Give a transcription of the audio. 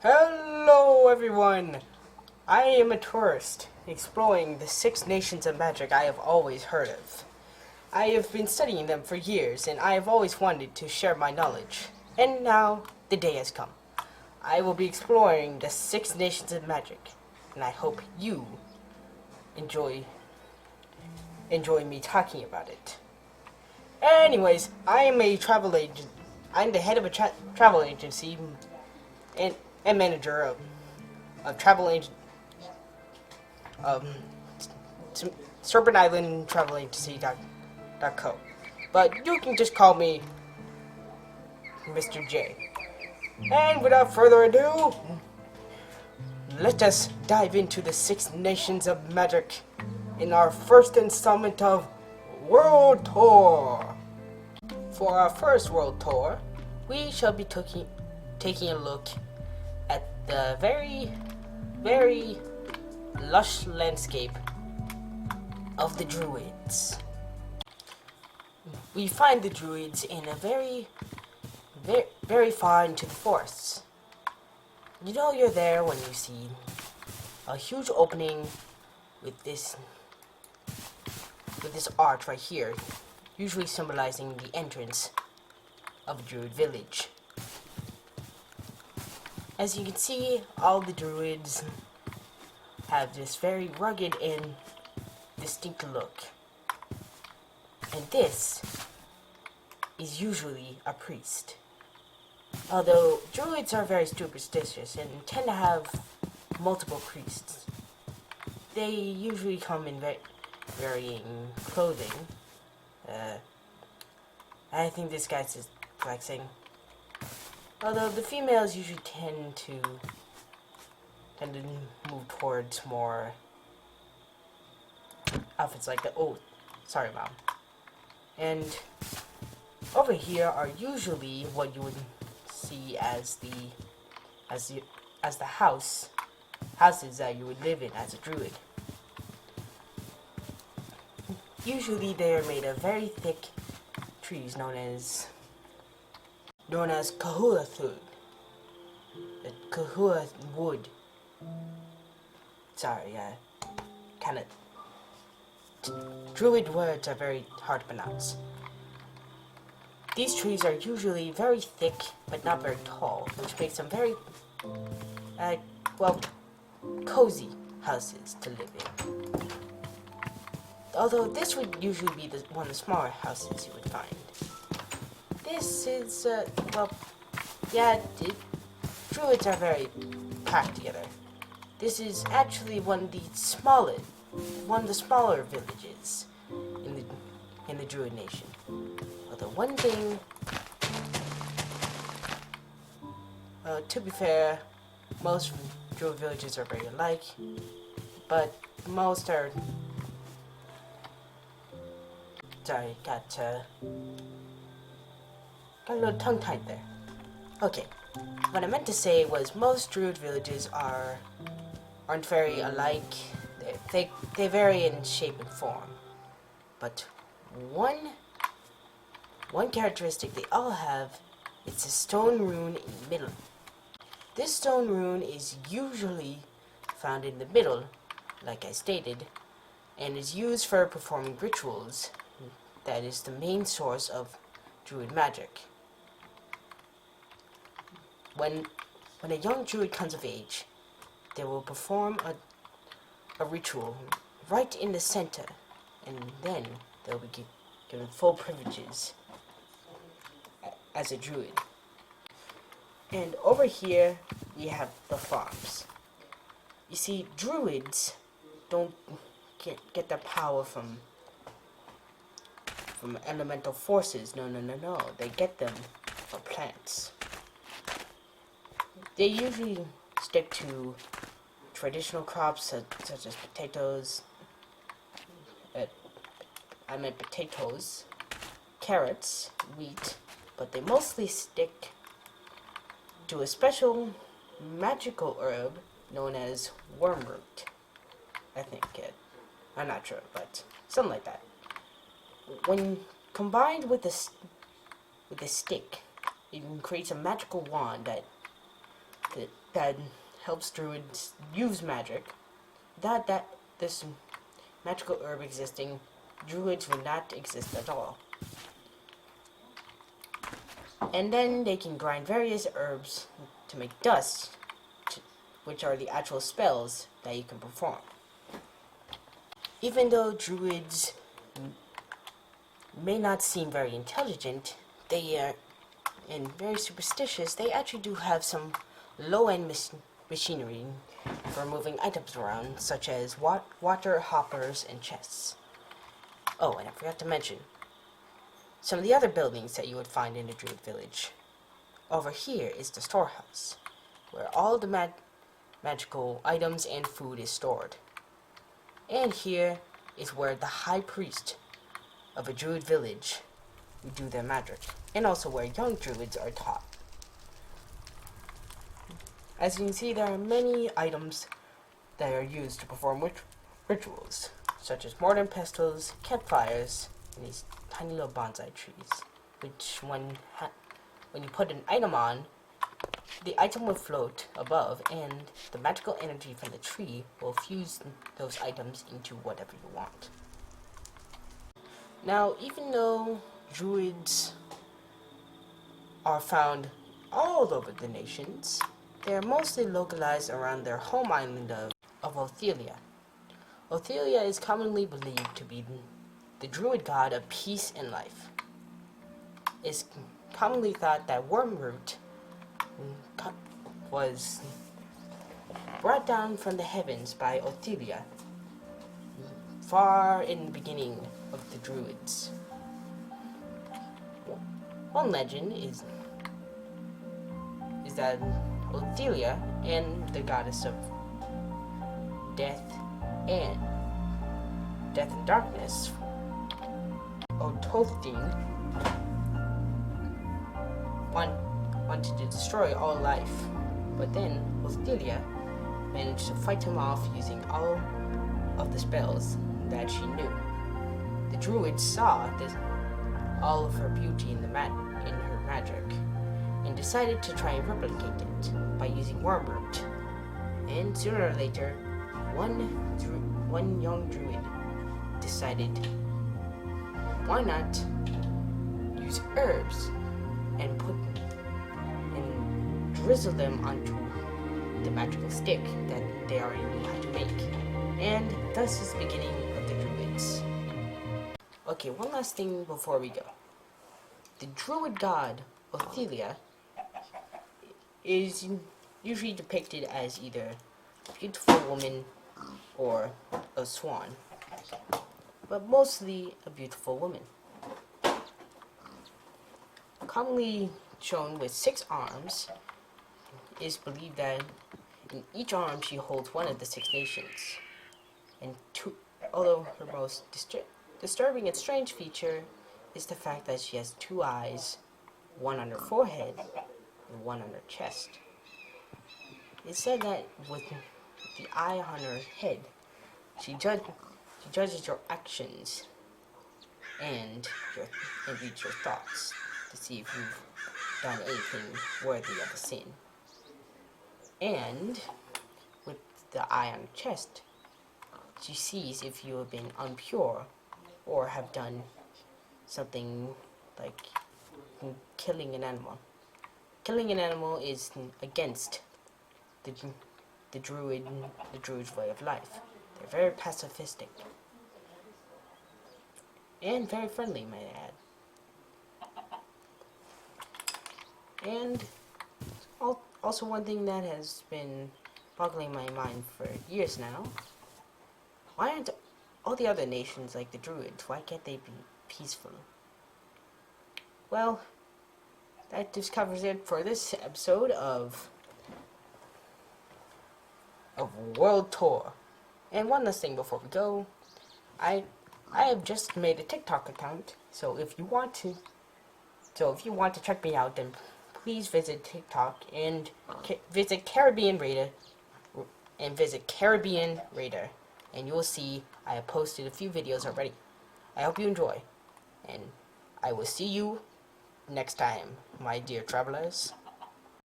Hello everyone! I am a tourist exploring the 6 nations of magic I have always heard of. I have been studying them for years and I have always wanted to share my knowledge. And now the day has come. I will be exploring the 6 nations of magic and I hope you enjoy me talking about it. Anyways, I am a travel agent. I'm the head of a travel agency and manager of travel agent um Serpent Island Travel Agency.co. But you can just call me Mr. J. And without further ado, let us dive into the 6 nations of magic in our first installment of World Tour. For our first World Tour, we shall be taking a look at the very, very lush landscape of the Druids. We find the Druids in a very, very far into the forests. You know you're there when you see a huge opening with this arch right here, usually symbolizing the entrance of a Druid village. As you can see, all the Druids have this very rugged and distinct look. And this is usually a priest. Although Druids are very superstitious and tend to have multiple priests, they usually come in varying clothing. I think this guy's just flexing. Although the females usually tend to move towards more outfits like that. Oh, sorry, Mom. And over here are usually what you would see as the houses that you would live in as a druid. Usually they are made of very thick trees known as kahua wood. Sorry, Druid words are very hard to pronounce. These trees are usually very thick, but not very tall, which makes them very, cozy houses to live in. Although this would usually be one of the smaller houses you would find. This is, Druids are very packed together. This is actually one of the smaller villages in the Druid nation. Although one thing, to be fair, most Druid villages are very alike, but most are. Sorry, got a little tongue-tied there. Okay, what I meant to say was most Druid villages aren't very alike. They vary in shape and form, but one characteristic they all have is a stone rune in the middle. This stone rune is usually found in the middle, like I stated, and is used for performing rituals. That is the main source of Druid magic. When a young Druid comes of age, they will perform a ritual right in the center, and then they'll be given full privileges as a Druid. And over here, we have the farms. You see, Druids don't get their power from elemental forces. No. They get them from plants. They usually stick to traditional crops such as potatoes. Potatoes, carrots, wheat, but they mostly stick to a special magical herb known as wormroot. I think I'm not sure, but something like that. When combined with the stick, it creates a magical wand that that helps druids use magic. Without this magical herb existing, druids would not exist at all. And then they can grind various herbs to make dust, which are the actual spells that you can perform. Even though druids may not seem very intelligent, they are and very superstitious. They actually do have some low-end machinery for moving items around, such as water hoppers and chests. Oh, and I forgot to mention some of the other buildings that you would find in the druid village. Over here is the storehouse, where all the magical items and food is stored. And here is where the high priest of a druid village do their magic, and also where young druids are taught. As you can see, there are many items that are used to perform rituals, such as mortar and pestles, campfires, and these tiny little bonsai trees, which when you put an item on, the item will float above, and the magical energy from the tree will fuse those items into whatever you want. Now, even though druids are found all over the nations, they are mostly localized around their home island of Othelia. Othelia is commonly believed to be the druid god of peace and life. It's commonly thought that wormroot was brought down from the heavens by Othelia far in the beginning of the druids. One legend is that Othelia and the goddess of death and darkness, Otothine, wanted to destroy all life, but then Othelia managed to fight him off using all of the spells that she knew. The druids saw all of her beauty in her magic, and decided to try and replicate it by using wormroot. And sooner or later, one young druid decided, why not use herbs and drizzle them onto the magical stick that they already knew how to make. And thus is the beginning of the druids. Okay, one last thing before we go. The druid god Othelia is usually depicted as either a beautiful woman or a swan, but mostly a beautiful woman. Commonly shown with 6 arms, it is believed that in each arm she holds one of the 6 nations. And although her most disturbing and strange feature is the fact that she has 2 eyes, one on her forehead and one on her chest. It's said that with the eye on her head, she judges your actions and reads your thoughts to see if you've done anything worthy of a sin. And with the eye on her chest, she sees if you have been impure or have done something like killing an animal. Killing an animal is against the druid's way of life. They're very pacifistic and very friendly, may I add. And also one thing that has been boggling my mind for years now: why aren't all the other nations like the Druids? Why can't they be peaceful? Well, that just covers it for this episode of World Tour. And one last thing before we go, I have just made a TikTok account, so if you want to check me out, then please visit TikTok and visit Caribbean Raider, and you will see I have posted a few videos already. I hope you enjoy, and I will see you next time, my dear travelers.